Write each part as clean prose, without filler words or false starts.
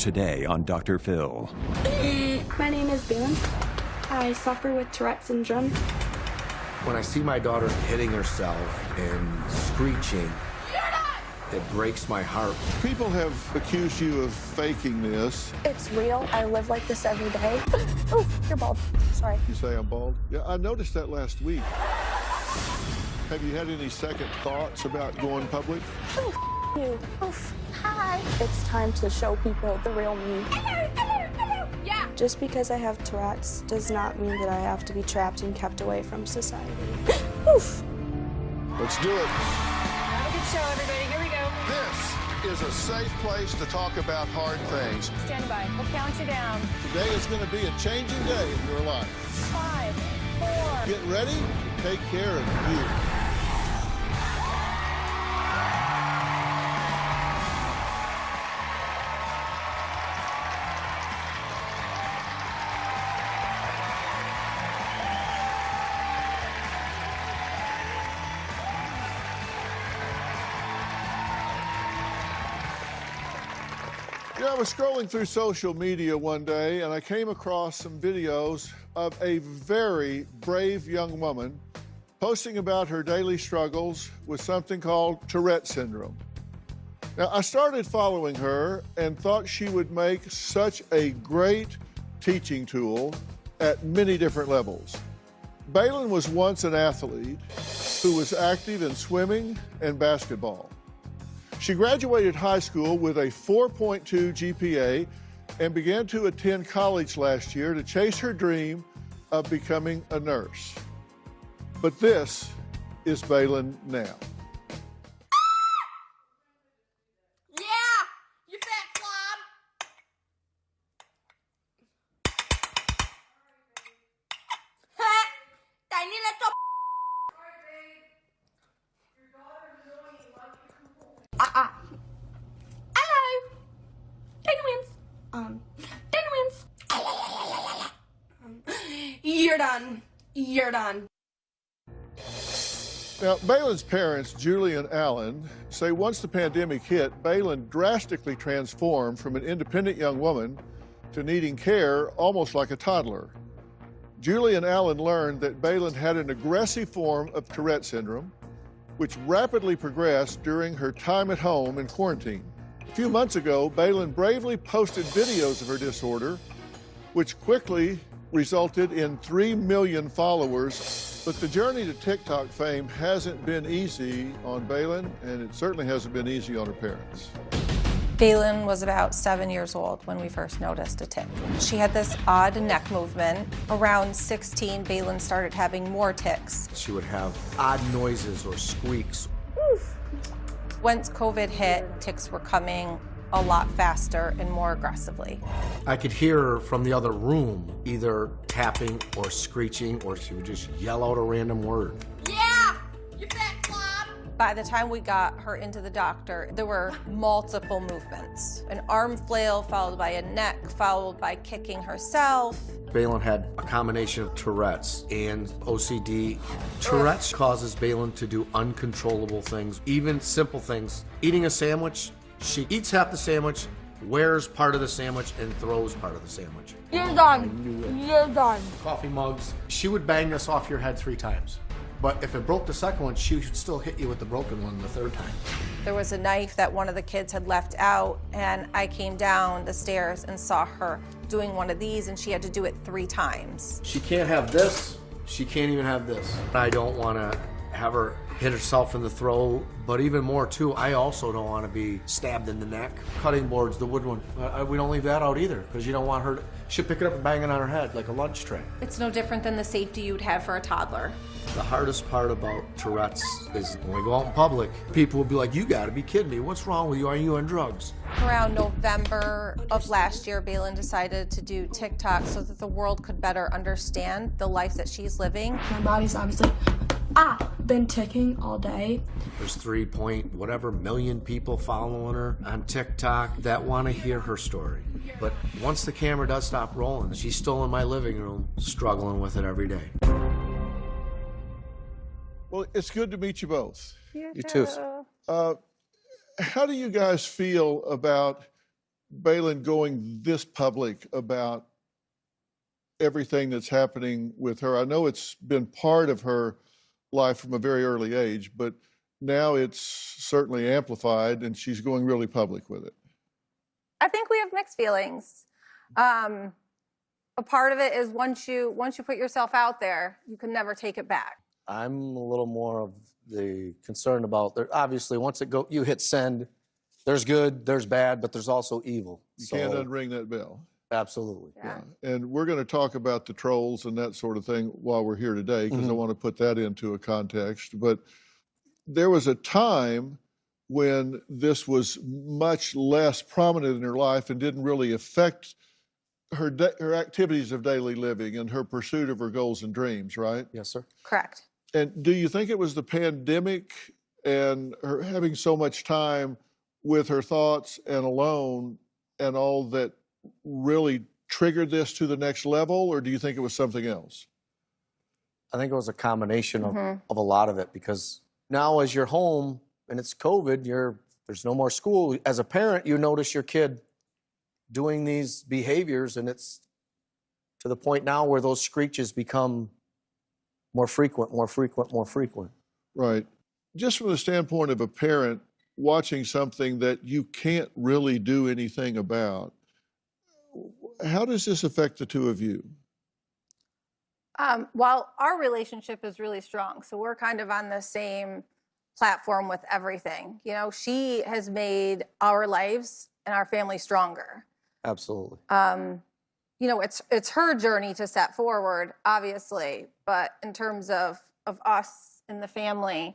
today on Dr. Phil. My name is Balin. I suffer with Tourette syndrome. When I see my daughter hitting herself and screeching, it breaks my heart. People have accused you of faking this. It's real. I live like this every day. Oh, you're bald. Sorry. You say I'm bald? Yeah, I noticed that last week. Have you had any second thoughts about going public? Oh, you. Oh, hi. It's time to show people the real me. Yeah. Just because I have Tourette's does not mean that I have to be trapped and kept away from society. Oof. Let's do it. Have a good show, everybody. Here we go. This is a safe place to talk about hard things. Stand by. We'll count you down. Today is going to be a changing day in your life. 5, 4. Get ready to take care of you. I was scrolling through social media one day and I came across some videos of a very brave young woman posting about her daily struggles with something called Tourette syndrome. Now, I started following her and thought she would make such a great teaching tool at many different levels. Balin was once an athlete who was active in swimming and basketball. She graduated high school with a 4.2 GPA and began to attend college last year to chase her dream of becoming a nurse. But this is Balin now. Yeah! You fat slob! Ha! Tayo nila to. Hello. Penguins. Penguins. You're done. You're done. Now, Balin's parents, Julie and Alan, say once the pandemic hit, Balin drastically transformed from an independent young woman to needing care almost like a toddler. Julie and Alan learned that Balin had an aggressive form of Tourette syndrome, which rapidly progressed during her time at home in quarantine. A few months ago, Balin bravely posted videos of her disorder, which quickly resulted in 3 million followers. But the journey to TikTok fame hasn't been easy on Balin, and it certainly hasn't been easy on her parents. Balin was about 7 years old when we first noticed a tic. She had this odd neck movement. Around 16, Balin started having more tics. She would have odd noises or squeaks. Once COVID hit, tics were coming a lot faster and more aggressively. I could hear her from the other room, either tapping or screeching, or she would just yell out a random word. Yeah! You fat slob! By the time we got her into the doctor, there were multiple movements. An arm flail followed by a neck, followed by kicking herself. Balin had a combination of Tourette's and OCD. Tourette's causes Balin to do uncontrollable things, even simple things. Eating a sandwich, she eats half the sandwich, wears part of the sandwich, and throws part of the sandwich. You're done. You're done. Coffee mugs. She would bang this off your head 3 times. But if it broke the second one, she would still hit you with the broken one the 3rd time. There was a knife that one of the kids had left out, and I came down the stairs and saw her doing one of these, and she had to do it 3 times. She can't have this. She can't even have this. I don't want to have her hit herself in the throat, but even more too, I also don't want to be stabbed in the neck. Cutting boards, the wood one, we don't leave that out either, because you don't want her to, she'll pick it up and bang it on her head like a lunch tray. It's no different than the safety you'd have for a toddler. The hardest part about Tourette's is when we go out in public, people will be like, you gotta be kidding me, what's wrong with you, are you on drugs? Around November of last year, Balin decided to do TikTok so that the world could better understand the life that she's living. My body's obviously, been ticking all day. There's 3 point whatever million people following her on TikTok that want to hear her story. But once the camera does stop rolling, she's still in my living room struggling with it every day. Well, it's good to meet you both. You too. How do you guys feel about Balin going this public about everything that's happening with her? I know it's been part of her life from a very early age, but now it's certainly amplified and she's going really public with it. I think we have mixed feelings. A part of it is once you put yourself out there, you can never take it back. I'm a little more of the concern about there. Obviously, once you hit send, there's good, there's bad, but there's also evil. You can't unring that bell. Absolutely. Yeah. And we're going to talk about the trolls and that sort of thing while we're here today, because I want to put that into a context. But there was a time when this was much less prominent in her life and didn't really affect her activities of daily living and her pursuit of her goals and dreams, right? Yes, sir. Correct. And do you think it was the pandemic and her having so much time with her thoughts and alone and all that really triggered this to the next level, or do you think it was something else? I think it was a combination of a lot of it, because now as you're home and it's COVID, there's no more school. As a parent, you notice your kid doing these behaviors, and it's to the point now where those screeches become more frequent. Right. Just from the standpoint of a parent watching something that you can't really do anything about, how does this affect the two of you? Well, our relationship is really strong, so we're kind of on the same platform with everything. You know, she has made our lives and our family stronger. Absolutely. You know, it's her journey to set forward, obviously, but in terms of us in the family,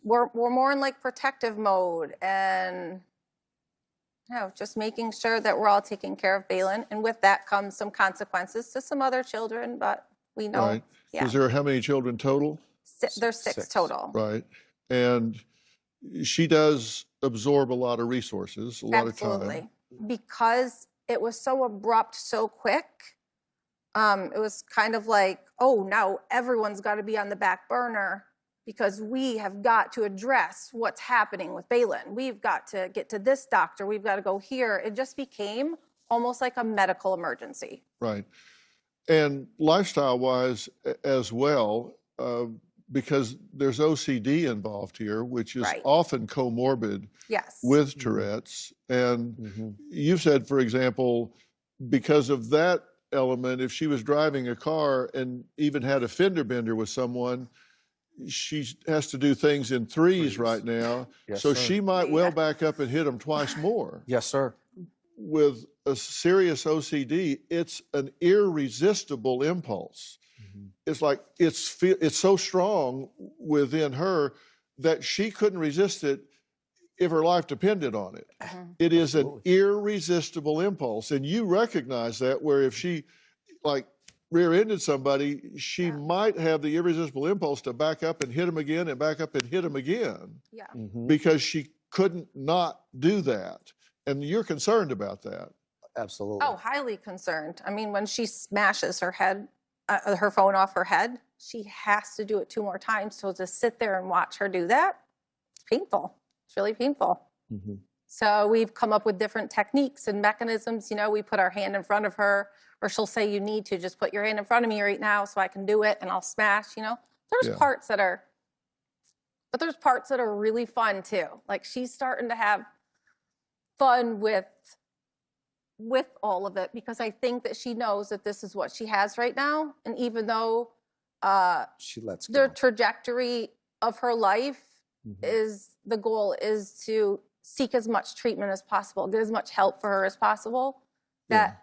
we're more in like protective mode, and just making sure that we're all taking care of Balin, and with that comes some consequences to some other children, but we know. Right. Yeah. Is there how many children total? There's six total. Right. And she does absorb a lot of resources, a lot of time. Because it was so abrupt, so quick, it was kind of like, oh, now everyone's got to be on the back burner because we have got to address what's happening with Balin. We've got to get to this doctor. We've got to go here. It just became almost like a medical emergency. Right. And lifestyle-wise as well, because there's OCD involved here, which is often comorbid with Tourette's. And you've said, for example, because of that element, if she was driving a car and even had a fender bender with someone, she has to do things in threes right now. Yes, so sir. she might well back up and hit them twice more. Yes, sir. With a serious OCD, it's an irresistible impulse. It's like it's so strong within her that she couldn't resist it if her life depended on it. It is an irresistible impulse, and you recognize that, where if she like rear-ended somebody, she might have the irresistible impulse to back up and hit him again and back up and hit him again. Yeah. Because she couldn't not do that. And you're concerned about that. Absolutely. Oh, highly concerned. I mean, when she smashes her head, her phone off her head, she has to do it 2 more times. So to sit there and watch her do that, it's painful. It's really painful. So we've come up with different techniques and mechanisms. You know, we put our hand in front of her, or she'll say, you need to just put your hand in front of me right now so I can do it, and I'll smash, you know. There's parts that are, but there's parts that are really fun too. Like, she's starting to have fun with all of it, because I think that she knows that this is what she has right now. And even though she lets the go. trajectory of her life is, the goal is to seek as much treatment as possible, get as much help for her as possible, that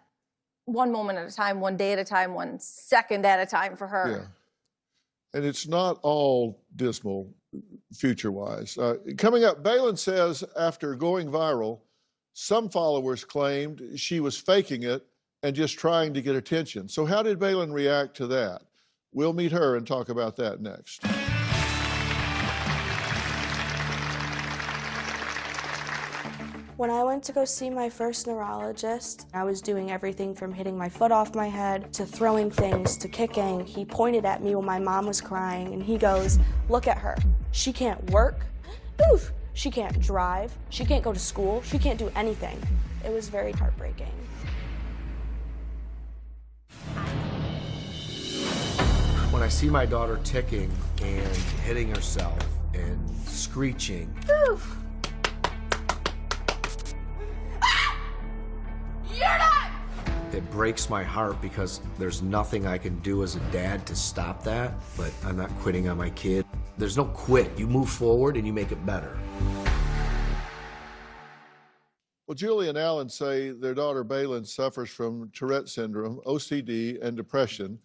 one moment at a time, one day at a time, 1 second at a time for her. Yeah. And it's not all dismal future-wise. Coming up, Balin says after going viral, some followers claimed she was faking it and just trying to get attention. So how did Balin react to that? We'll meet her and talk about that next. When I went to go see my first neurologist, I was doing everything from hitting my foot off my head to throwing things to kicking. He pointed at me when my mom was crying and he goes, "Look at her. She can't work. Oof. She can't drive. She can't go to school. She can't do anything. It was very heartbreaking. When I see my daughter ticking and hitting herself and screeching, You're done! it breaks my heart because there's nothing I can do as a dad to stop that, but I'm not quitting on my kid. There's no quit. You move forward and you make it better. Well, Julie and Alan say their daughter Baylin suffers from Tourette syndrome, OCD, and depression,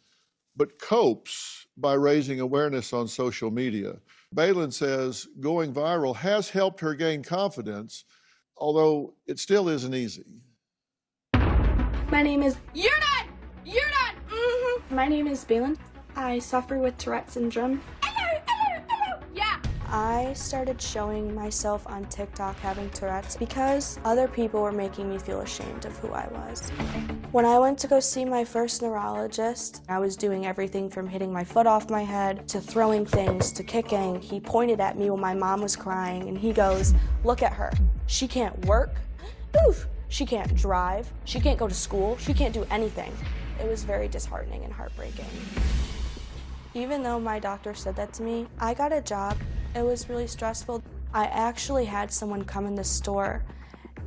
but copes by raising awareness on social media. Baylin says going viral has helped her gain confidence, although it still isn't easy. My name is You're done! You're done! Mm-hmm. My name is Baylin. I suffer with Tourette syndrome. Hello, hello, hello! Yeah! I started showing myself on TikTok having Tourette's because other people were making me feel ashamed of who I was. When I went to go see my first neurologist, I was doing everything from hitting my foot off my head to throwing things to kicking. He pointed at me when my mom was crying and he goes, "Look at her. She can't work. Oof. She can't drive. She can't go to school. She can't do anything." It was very disheartening and heartbreaking. Even though my doctor said that to me, I got a job. It was really stressful. I actually had someone come in the store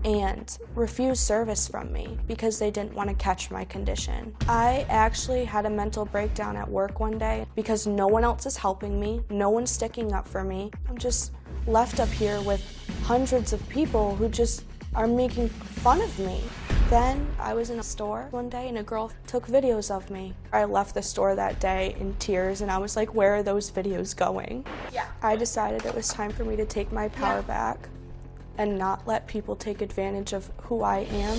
and refuse service from me because they didn't want to catch my condition. I actually had a mental breakdown at work one day because no one else is helping me, no one's sticking up for me. I'm just left up here with hundreds of people who just are making fun of me. Then I was in a store one day and a girl took videos of me. I left the store that day in tears and I was like, where are those videos going? Yeah. I decided it was time for me to take my power back and not let people take advantage of who I am.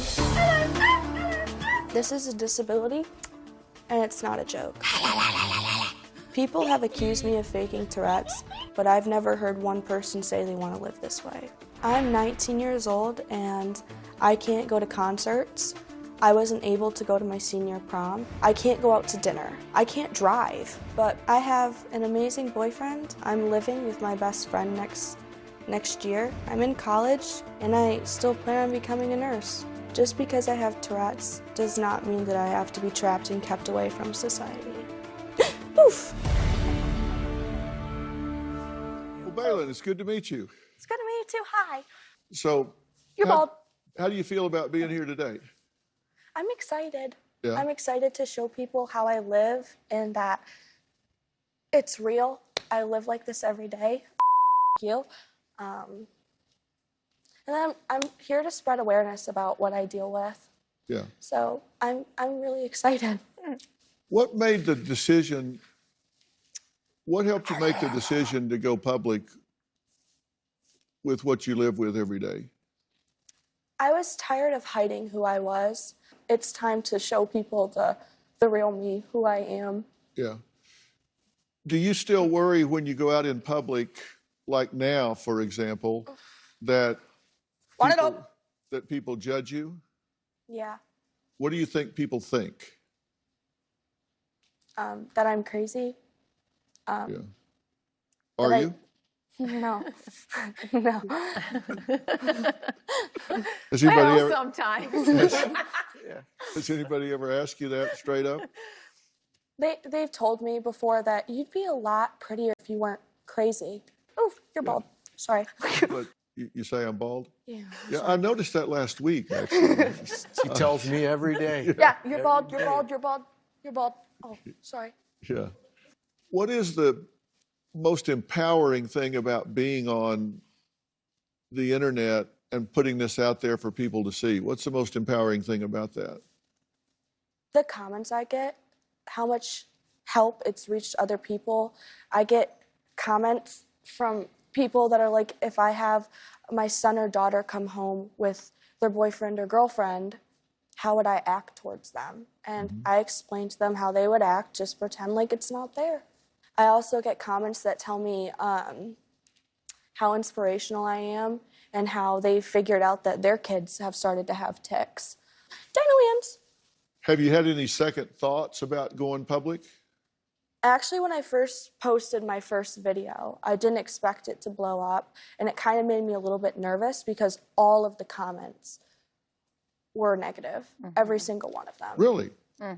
This is a disability and it's not a joke. People have accused me of faking Tourette's, but I've never heard one person say they want to live this way. I'm 19 years old and I can't go to concerts. I wasn't able to go to my senior prom. I can't go out to dinner. I can't drive, but I have an amazing boyfriend. I'm living with my best friend next year. I'm in college and I still plan on becoming a nurse. Just because I have Tourette's does not mean that I have to be trapped and kept away from society. Oof. Well, Baylin, it's good to meet you. It's good to meet you too. Hi. So, You're bald. How do you feel about being here today? I'm excited. Yeah. I'm excited to show people how I live and that it's real. I live like this every day. You. And I'm here to spread awareness about what I deal with. Yeah. So I'm really excited. What made the decision, what helped you make the decision to go public with what you live with every day? I was tired of hiding who I was. It's time to show people the real me, who I am. Yeah. Do you still worry when you go out in public, like now, for example, that people judge you? Yeah. What do you think people think? That I'm crazy. Yeah. Are you? No. No. Has anybody ever, Sometimes. has anybody ever asked you that straight up? They've told me before that you'd be a lot prettier if you weren't crazy. Oof, you're bald. Sorry. But you say I'm bald? Yeah. Yeah, I noticed that last week, actually. She tells me every day. Yeah, you're bald, you're bald, you're bald, you're bald. Oh, sorry. Yeah. What is the most empowering thing about being on the internet and putting this out there for people to see? What's the most empowering thing about that? The comments I get, how much help it's reached other people. I get comments from people that are like, if I have my son or daughter come home with their boyfriend or girlfriend, how would I act towards them? And I explain to them how they would act, just pretend like it's not there. I also get comments that tell me how inspirational I am and how they figured out that their kids have started to have tics. Dino-Ams. Have you had any second thoughts about going public? Actually, when I first posted my first video, I didn't expect it to blow up, and it kind of made me a little bit nervous because all of the comments were negative. Every single one of them. Really?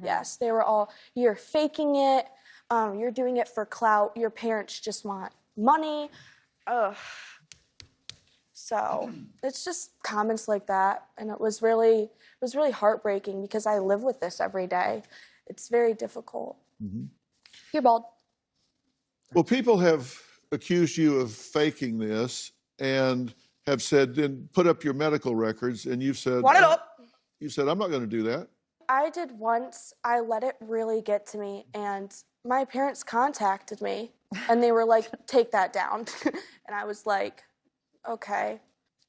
Yes, they were all, you're faking it, you're doing it for clout, your parents just want money. Ugh. So it's just comments like that, and it was really heartbreaking because I live with this every day. It's very difficult. You're bald. Well, people have accused you of faking this and have said, then put up your medical records, and you've said, Want it up. You said, I'm not going to do that. I did once. I let it really get to me, and my parents contacted me, and they were like, take that down. And I was like, okay.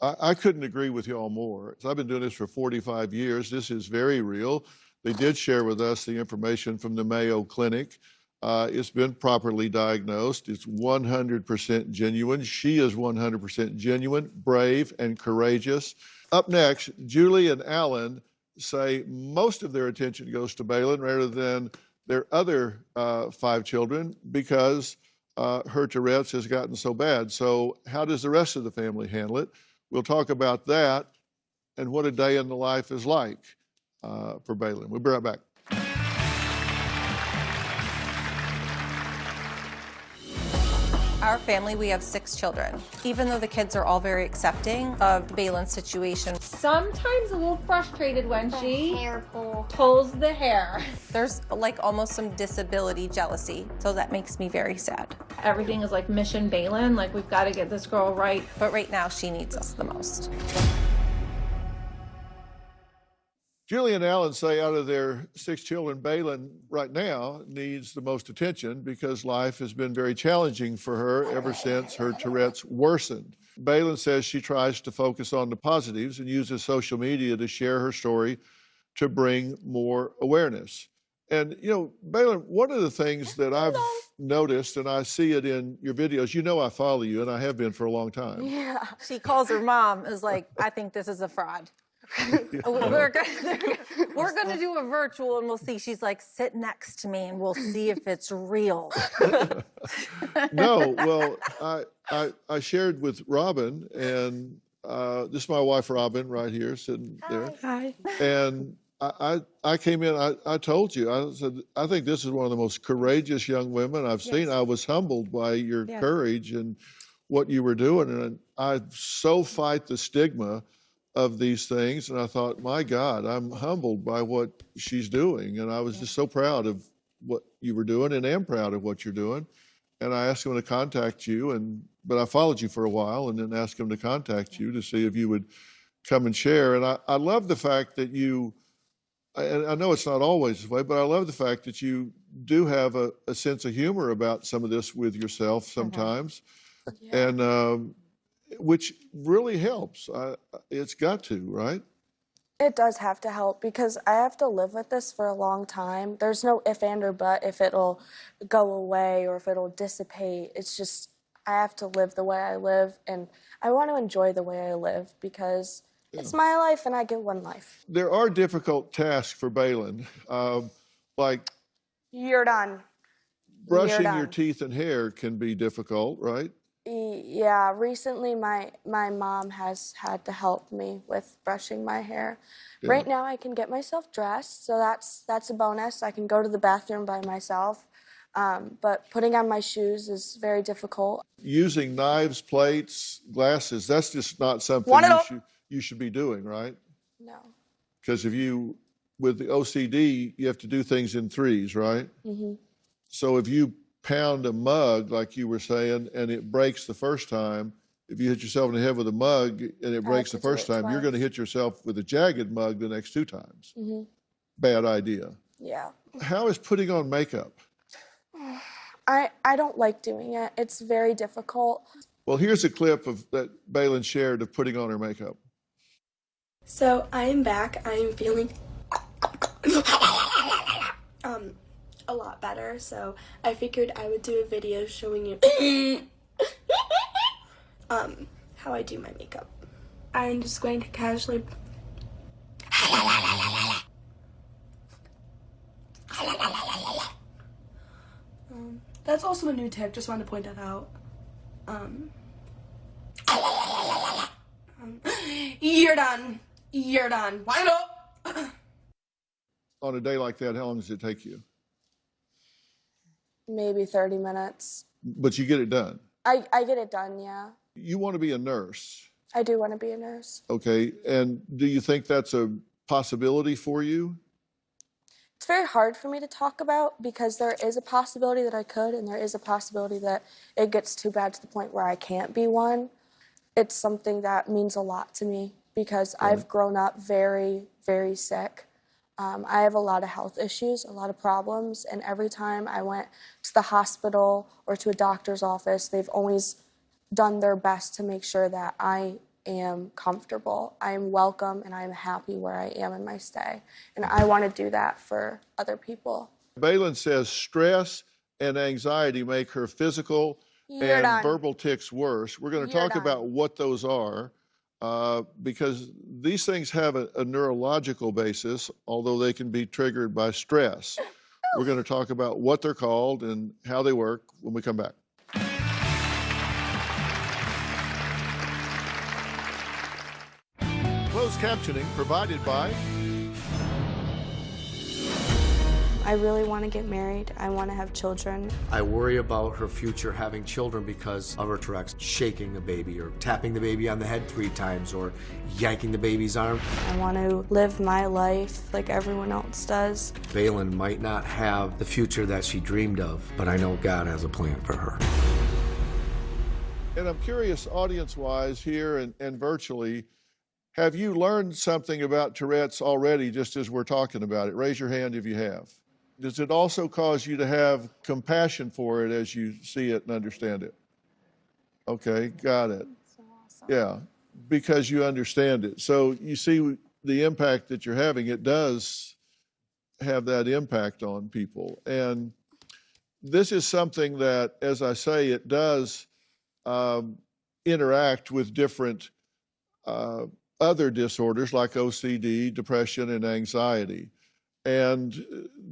I couldn't agree with y'all more. I've been doing this for 45 years. This is very real. They did share with us the information from the Mayo Clinic. It's been properly diagnosed. It's 100% genuine. She is 100% genuine, brave, and courageous. Up next, Julie and Alan say most of their attention goes to Bailyn rather than their other 5 children because her Tourette's has gotten so bad. So how does the rest of the family handle it? We'll talk about that and what a day in the life is like for Bailyn. We'll be right back. Our family, we have 6 children. Even though the kids are all very accepting of Bailyn's situation, Sometimes a little frustrated when she Hair pull. pulls the hair. there's like almost some disability jealousy. So that makes me very sad. Everything is like mission Bailyn, like we've got to get this girl right. But right now, she needs us the most. Julie and Alan say out of their 6 children, Bailyn right now needs the most attention because life has been very challenging for her ever since her Tourette's worsened. Bailyn says she tries to focus on the positives and uses social media to share her story to bring more awareness. And, you know, Bailyn, one of the things that I've noticed, and I see it in your videos, you know I follow you, and I have been for a long time. Yeah. She calls her mom, is like, I think this is a fraud. We're gonna do a virtual and we'll see. She's like, sit next to me and we'll see if it's real. No, well, I shared with Robin, and this is my wife, Robin, right here, sitting there. Hi. And I came in, I told you, I said, I think this is one of the most courageous young women I've seen. I was humbled by your courage and what you were doing. And I so fight the stigma of these things. And I thought, my God, I'm humbled by what she's doing. And I was just so proud of what you were doing and am proud of what you're doing. And I asked him to contact you, but I followed you for a while and then asked him to contact you to see if you would come and share. And I love the fact that you, and I know it's not always this way, but I love the fact that you do have a sense of humor about some of this with yourself sometimes. And which really helps. It's got to, right? It does have to help because I have to live with this for a long time. There's no if, and, or but if it'll go away or if it'll dissipate. It's just I have to live the way I live, and I want to enjoy the way I live because it's my life and I get one life. There are difficult tasks for Bailyn, like You're done. brushing You're your done. teeth and hair can be difficult, right? Yeah, recently my mom has had to help me with brushing my hair. Yeah. Right now I can get myself dressed, so that's a bonus. I can go to the bathroom by myself, but putting on my shoes is very difficult. Using knives, plates, glasses, that's just not something you should be doing, right? No. Because with the OCD, you have to do things in threes, right? Mm-hmm. So if you pound a mug, like you were saying, and it breaks the first time, if you hit yourself in the head with a mug and it breaks the first time, you're going to hit yourself with a jagged mug the next 2 times. Mm-hmm. Bad idea. Yeah. How is putting on makeup? I don't like doing it. It's very difficult. Well, here's a clip that Bailyn shared of putting on her makeup. So I am back. I am feeling a lot better. So I figured I would do a video showing you how I do my makeup. I'm just going to casually that's also a new tip. Just wanted to point that out. You're done. You're done. Wind up. on a day like that, how long does it take you? Maybe 30 minutes. But you get it done. I get it done, yeah. You want to be a nurse. I do want to be a nurse. Okay. And do you think that's a possibility for you? It's very hard for me to talk about because there is a possibility that I could, and there is a possibility that it gets too bad to the point where I can't be one. It's something that means a lot to me because I've grown up very, very sick. I have a lot of health issues, a lot of problems, and every time I went to the hospital or to a doctor's office, they've always done their best to make sure that I am comfortable, I am welcome, and I am happy where I am in my stay. And I want to do that for other people. Balin says stress and anxiety make her physical and verbal tics worse. We're going to talk about what those are. Because these things have a neurological basis, although they can be triggered by stress. We're going to talk about what they're called and how they work when we come back. Closed captioning provided by... I really want to get married. I want to have children. I worry about her future having children because of her Tourette's, shaking the baby or tapping the baby on the head 3 times or yanking the baby's arm. I want to live my life like everyone else does. Balin might not have the future that she dreamed of, but I know God has a plan for her. And I'm curious, audience-wise here and virtually, have you learned something about Tourette's already just as we're talking about it? Raise your hand if you have. Does it also cause you to have compassion for it as you see it and understand it? Okay, got it. So awesome. Yeah, because you understand it. So you see the impact that you're having, it does have that impact on people. And this is something that, as I say, it does interact with different other disorders like OCD, depression, and anxiety. And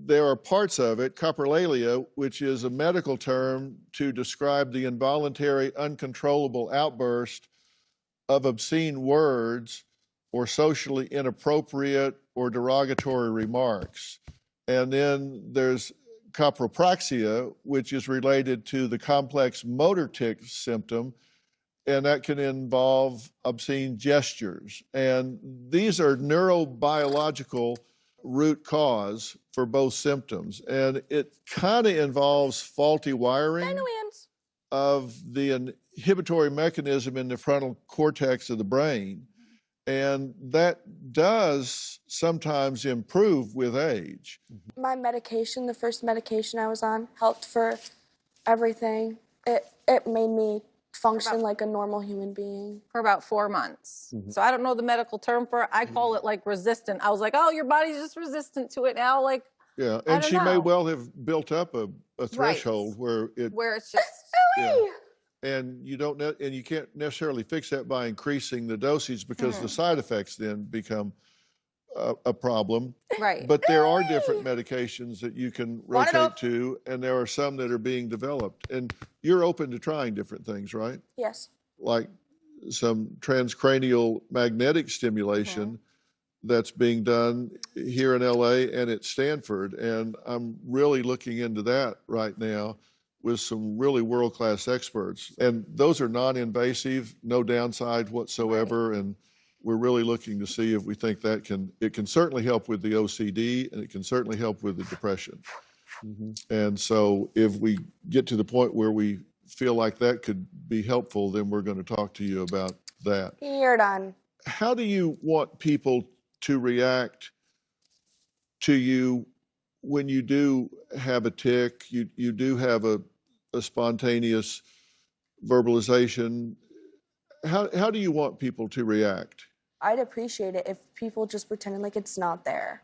there are parts of it, coprolalia, which is a medical term to describe the involuntary, uncontrollable outburst of obscene words or socially inappropriate or derogatory remarks. And then there's copropraxia, which is related to the complex motor tic symptom, and that can involve obscene gestures. And these are neurobiological root cause for both symptoms. And it kind of involves faulty wiring of the inhibitory mechanism in the frontal cortex of the brain. And that does sometimes improve with age. My medication, the first medication I was on, helped for everything. It made me function like a normal human being. For about 4 months. So I don't know the medical term for it. I call it like resistant. I was like, oh, your body's just resistant to it now. Like, yeah, and she may well have built up a threshold where it's just and you can't necessarily fix that by increasing the dosage because the side effects then become a problem. Right. But there are different medications that you can rotate to, and there are some that are being developed. And you're open to trying different things, right? Yes. Like some transcranial magnetic stimulation that's being done here in LA and at Stanford. And I'm really looking into that right now with some really world-class experts. And those are non-invasive, no downside whatsoever. And we're really looking to see if we think that it can certainly help with the OCD, and it can certainly help with the depression. And so if we get to the point where we feel like that could be helpful, then we're going to talk to you about that. You're done. How do you want people to react to you when you do have a tic, you do have a spontaneous verbalization? How do you want people to react? I'd appreciate it if people just pretended like it's not there.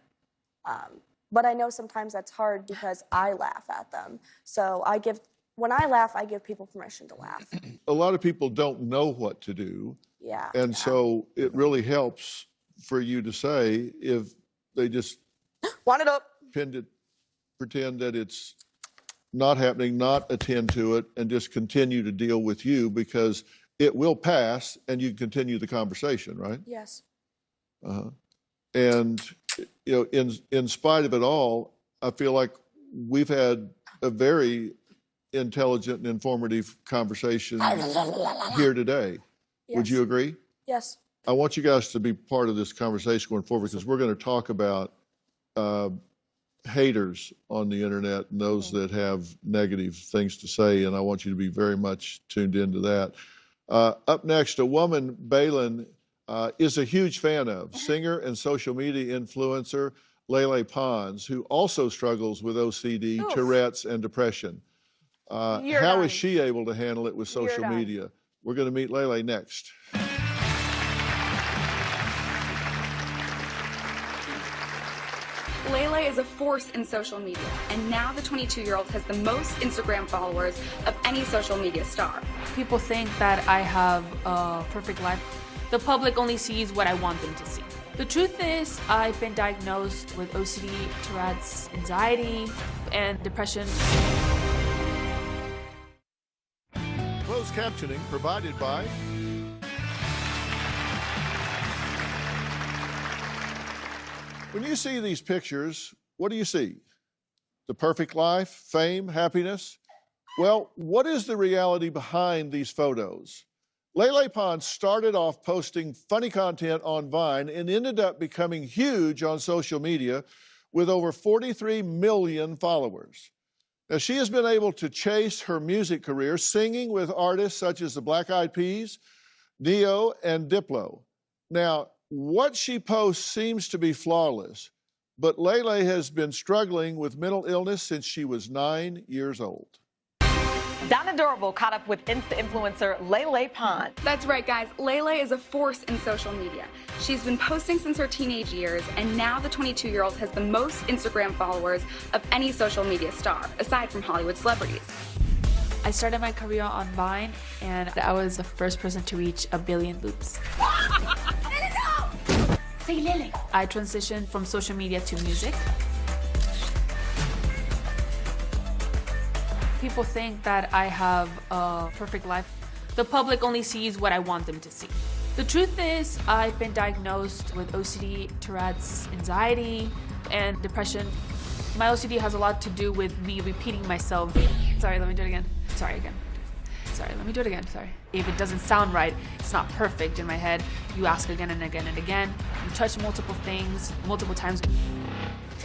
But I know sometimes that's hard because I laugh at them. So when I laugh, I give people permission to laugh. A lot of people don't know what to do. Yeah. And so it really helps for you to say, if they just Want it up. pretend that it's not happening, not attend to it, and just continue to deal with you, because it will pass and you continue the conversation, right? Yes. And you know, in spite of it all, I feel like we've had a very intelligent and informative conversation here today. Yes. Would you agree? Yes. I want you guys to be part of this conversation going forward because we're going to talk about haters on the internet and those that have negative things to say, and I want you to be very much tuned into that. Up next, a woman Balin is a huge fan of, singer and social media influencer Lele Pons, who also struggles with OCD, Tourette's, and depression. How is she able to handle it with social media? We're going to meet Lele next. Lele is a force in social media, and now the 22-year-old has the most Instagram followers of any social media star. People think that I have a perfect life. The public only sees what I want them to see. The truth is, I've been diagnosed with OCD, Tourette's, anxiety, and depression. Closed captioning provided by When you see these pictures, what do you see? The perfect life, fame, happiness? Well, what is the reality behind these photos? Lele Pons started off posting funny content on Vine and ended up becoming huge on social media with over 43 million followers. Now, she has been able to chase her music career singing with artists such as the Black Eyed Peas, Neo, and Diplo. Now, what she posts seems to be flawless, but Lele has been struggling with mental illness since she was 9 years old. Down Adorable caught up with influencer Lele Pons. That's right, guys. Lele is a force in social media. She's been posting since her teenage years, and now the 22-year-old has the most Instagram followers of any social media star, aside from Hollywood celebrities. I started my career on Vine, and I was the first person to reach 1 billion loops. I transitioned from social media to music. People think that I have a perfect life. The public only sees what I want them to see. The truth is, I've been diagnosed with OCD, Tourette's, anxiety, and depression. My OCD has a lot to do with me repeating myself. Sorry, let me do it again. Sorry, again. Sorry, let me do it again, sorry. If it doesn't sound right, it's not perfect in my head, you ask again and again and again. You touch multiple things, multiple times.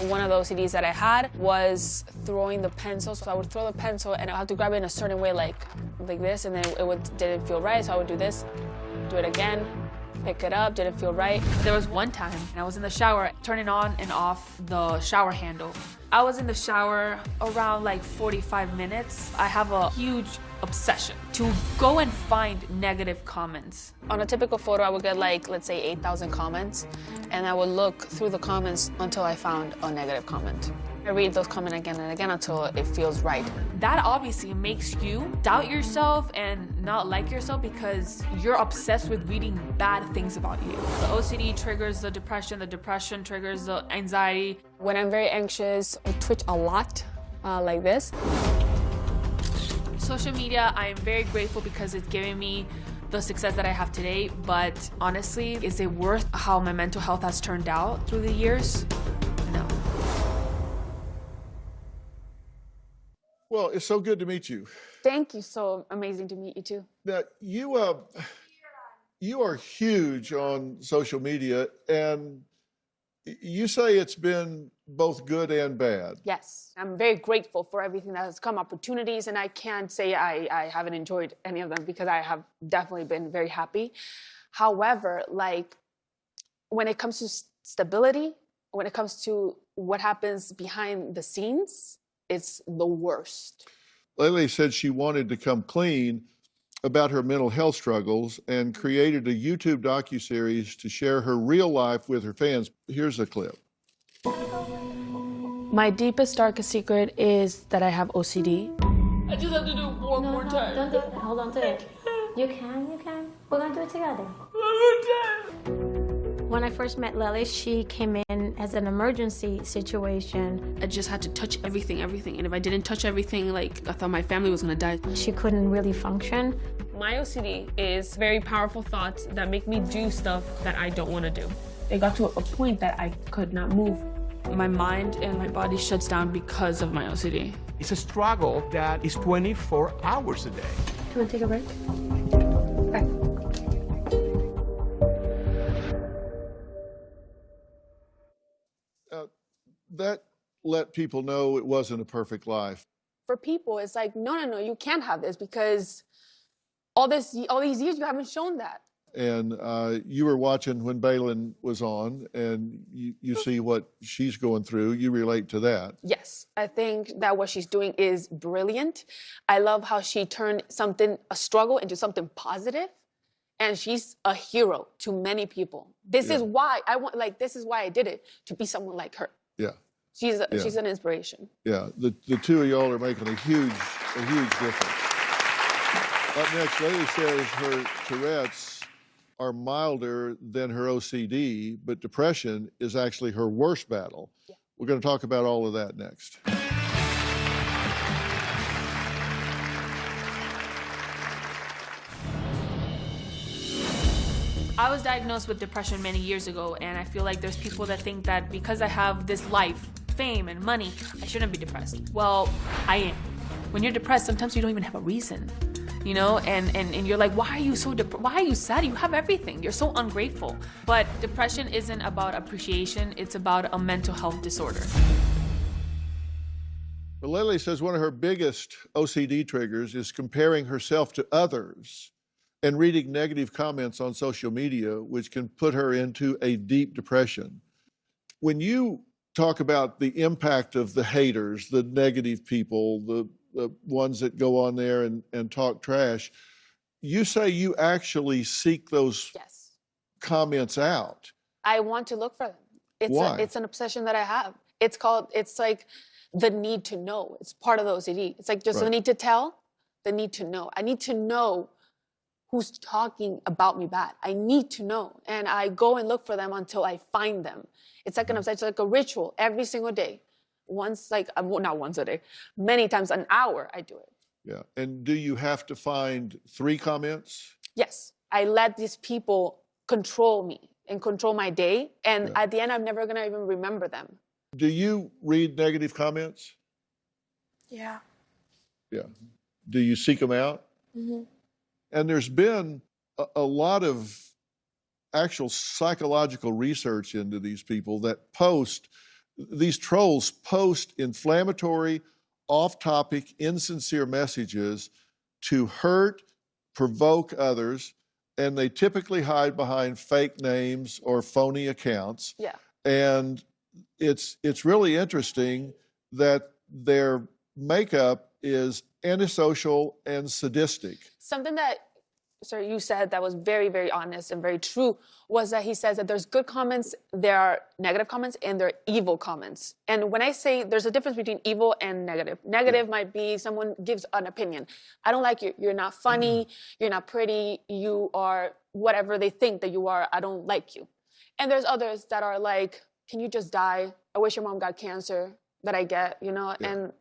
One of the OCDs that I had was throwing the pencil. So I would throw the pencil and I have to grab it in a certain way, like this, and then didn't feel right, so I would do this, do it again, pick it up, didn't feel right. There was one time, and I was in the shower, turning on and off the shower handle. I was in the shower around like 45 minutes. I have a huge obsession to go and find negative comments. On a typical photo, I would get like, let's say 8,000 comments, and I would look through the comments until I found a negative comment. I read those comments again and again until it feels right. That obviously makes you doubt yourself and not like yourself because you're obsessed with reading bad things about you. The OCD triggers the depression triggers the anxiety. When I'm very anxious, I twitch a lot, like this. Social media, I am very grateful because it's giving me the success that I have today, but honestly, is it worth how my mental health has turned out through the years? No. Well, it's so good to meet you. Thank you. So amazing to meet you too. Now, you are huge on social media, and you say it's been both good and bad. Yes, I'm very grateful for everything that has come, opportunities, and I can't say I haven't enjoyed any of them because I have definitely been very happy. However, like when it comes to stability, when it comes to what happens behind the scenes, it's the worst. Lele said she wanted to come clean about her mental health struggles and created a YouTube docuseries to share her real life with her fans. Here's a clip. My deepest, darkest secret is that I have OCD. I just have to do it one more time. Don't do it. Hold on to it. You can. We're gonna do it together. When I first met Lele, she came in as an emergency situation. I just had to touch everything. And if I didn't touch everything, like, I thought my family was gonna die. She couldn't really function. My OCD is very powerful thoughts that make me do stuff that I don't wanna do. It got to a point that I could not move. My mind and my body shuts down because of my OCD. It's a struggle that is 24 hours a day. Can I take a break? That let people know it wasn't a perfect life. For people, it's like, no, you can't have this because all these years you haven't shown that. And you were watching when Balin was on, and you see what she's going through. You relate to that. Yes, I think that what she's doing is brilliant. I love how she turned a struggle into something positive, and she's a hero to many people. This is why this is why I did it, to be someone like her. Yeah. She's an inspiration. Yeah, the two of y'all are making a huge difference. Up next, Layla says her Tourette's are milder than her OCD, but depression is actually her worst battle. Yeah. We're going to talk about all of that next. I was diagnosed with depression many years ago, and I feel like there's people that think that because I have this life, fame, and money, I shouldn't be depressed. Well, I am. When you're depressed, sometimes you don't even have a reason, you know, and you're like, why are you sad? You have everything. You're so ungrateful. But depression isn't about appreciation. It's about a mental health disorder. Well, Lily says one of her biggest OCD triggers is comparing herself to others and reading negative comments on social media, which can put her into a deep depression. When you talk about the impact of the haters, the negative people, the ones that go on there and talk trash, you say you actually seek those comments out. I want to look for them. Why? It's an obsession that I have. It's like the need to know. It's part of the OCD. It's like just the need to tell, the need to know. I need to know who's talking about me bad. I need to know. And I go and look for them until I find them. It's like it's like a ritual every single day. Not once a day, many times an hour I do it. Yeah, and do you have to find 3 comments? Yes, I let these people control me and control my day. And at the end, I'm never gonna even remember them. Do you read negative comments? Yeah. Yeah. Do you seek them out? Mm-hmm. And there's been a lot of actual psychological research into these people that these trolls post inflammatory, off-topic, insincere messages to hurt, provoke others, and they typically hide behind fake names or phony accounts. Yeah. And it's really interesting that their makeup is antisocial and sadistic. Something that, sir, you said that was very, very honest and very true was that he says that there's good comments, there are negative comments, and there are evil comments. And when I say there's a difference between evil and negative, negative might be someone gives an opinion. I don't like you. You're not funny. You're not pretty. You are whatever they think that you are. I don't like you. And there's others that are like, can you just die? I wish your mom got cancer that I get, you know? Yeah. And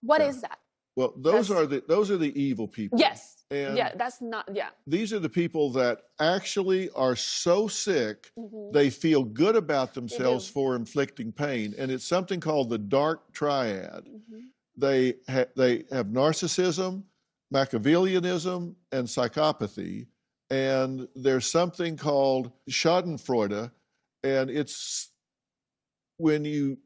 what is that? Well, those are the evil people. Yes. And that's not, these are the people that actually are so sick, they feel good about themselves for inflicting pain. And it's something called the dark triad. They have narcissism, Machiavellianism, and psychopathy. And there's something called schadenfreude. And it's when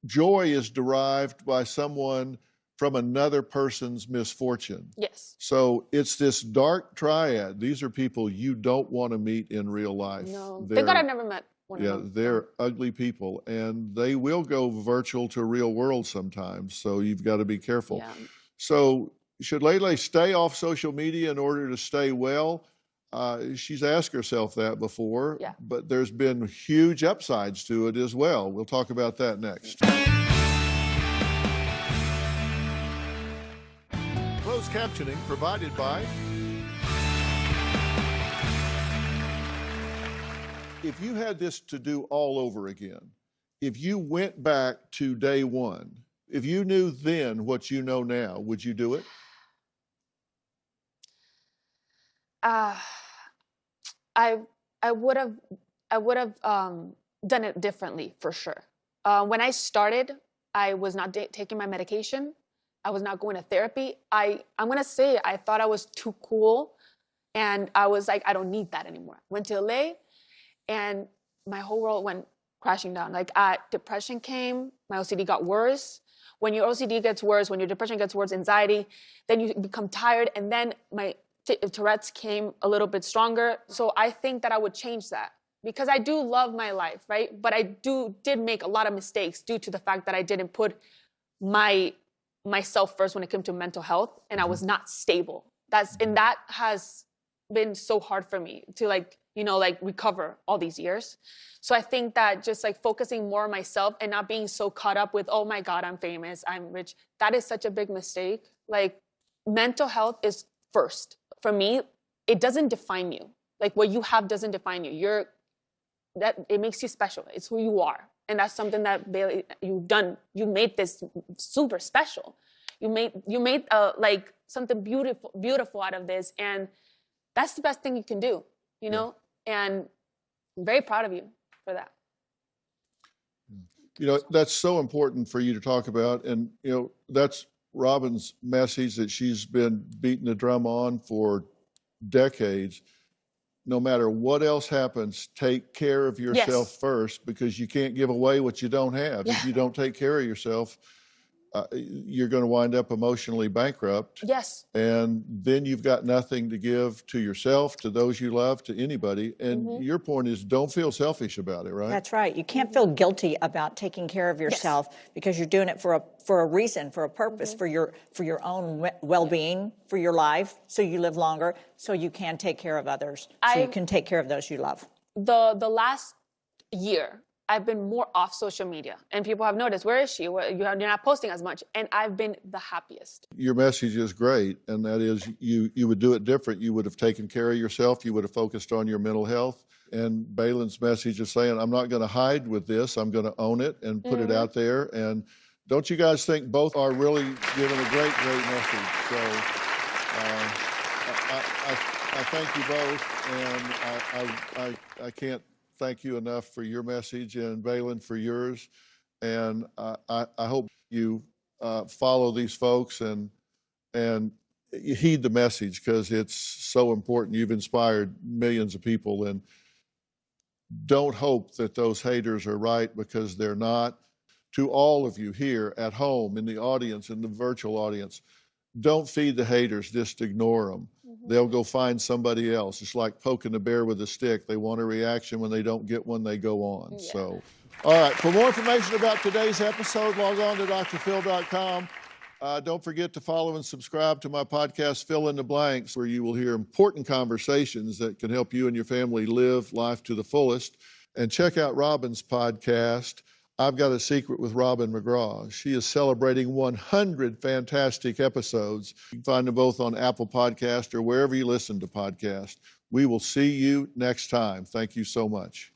joy is derived by someone from another person's misfortune. Yes. So it's this dark triad. These are people you don't want to meet in real life. No, thank God I've never met one of them. Yeah, they're ugly people, and they will go virtual to real world sometimes, so you've got to be careful. Yeah. So should Lele stay off social media in order to stay well? She's asked herself that before, but there's been huge upsides to it as well. We'll talk about that next. Closed captioning provided by... If you had this to do all over again, if you went back to day one, if you knew then what you know now, would you do it? I would have I would have done it differently for sure. When I started, I was not taking my medication. I was not going to therapy. I'm going to say I thought I was too cool. And I was like, I don't need that anymore. Went to LA and my whole world went crashing down. Like depression came, my OCD got worse. When your OCD gets worse, when your depression gets worse, anxiety, then you become tired. And then my Tourette's came a little bit stronger. So I think that I would change that because I do love my life, right? But I did make a lot of mistakes due to the fact that I didn't put myself first when it came to mental health, and I was not stable. And that has been so hard for me to recover all these years. So I think that just like focusing more on myself and not being so caught up with, oh my God, I'm famous, I'm rich. That is such a big mistake. Like mental health is first. For me, it doesn't define you. Like what you have doesn't define you. It makes you special. It's who you are. And that's something that Bailey, you've done. You made this super special. You made like something beautiful out of this. And that's the best thing you can do, you know? And I'm very proud of you for that. You know, that's so important for you to talk about. And, you know, that's Robin's message that she's been beating the drum on for decades. No matter what else happens, take care of yourself first, because you can't give away what you don't have. If you don't take care of yourself, you're going to wind up emotionally bankrupt. Yes. And then you've got nothing to give to yourself, to those you love, to anybody. And your point is, don't feel selfish about it, right? That's right. You can't feel guilty about taking care of yourself because you're doing it for a reason, for a purpose, for your own well-being, for your life, so you live longer, so you can take care of others, so you can take care of those you love. The last year, I've been more off social media, and people have noticed, where is she? You're not posting as much, and I've been the happiest. Your message is great, and that is you would do it different. You would have taken care of yourself. You would have focused on your mental health. And Baylin's message is saying, I'm not going to hide with this. I'm going to own it and put it out there. And don't you guys think both are really giving a great, great message? So I thank you both, and I can't thank you enough for your message, and Baylin for yours. And I hope you follow these folks and you heed the message, because it's so important. You've inspired millions of people, and don't hope that those haters are right, because they're not. To all of you here at home, in the audience, in the virtual audience, don't feed the haters, just ignore them. They'll go find somebody else. It's like poking the bear with a stick. They want a reaction. When they don't get one, they go on. So, all right, for more information about today's episode, log on to drphil.com. Don't forget to follow and subscribe to my podcast, Fill in the Blanks, where you will hear important conversations that can help you and your family live life to the fullest. And check out Robin's podcast, I've Got a Secret with Robin McGraw. She is celebrating 100 fantastic episodes. You can find them both on Apple Podcast or wherever you listen to podcasts. We will see you next time. Thank you so much.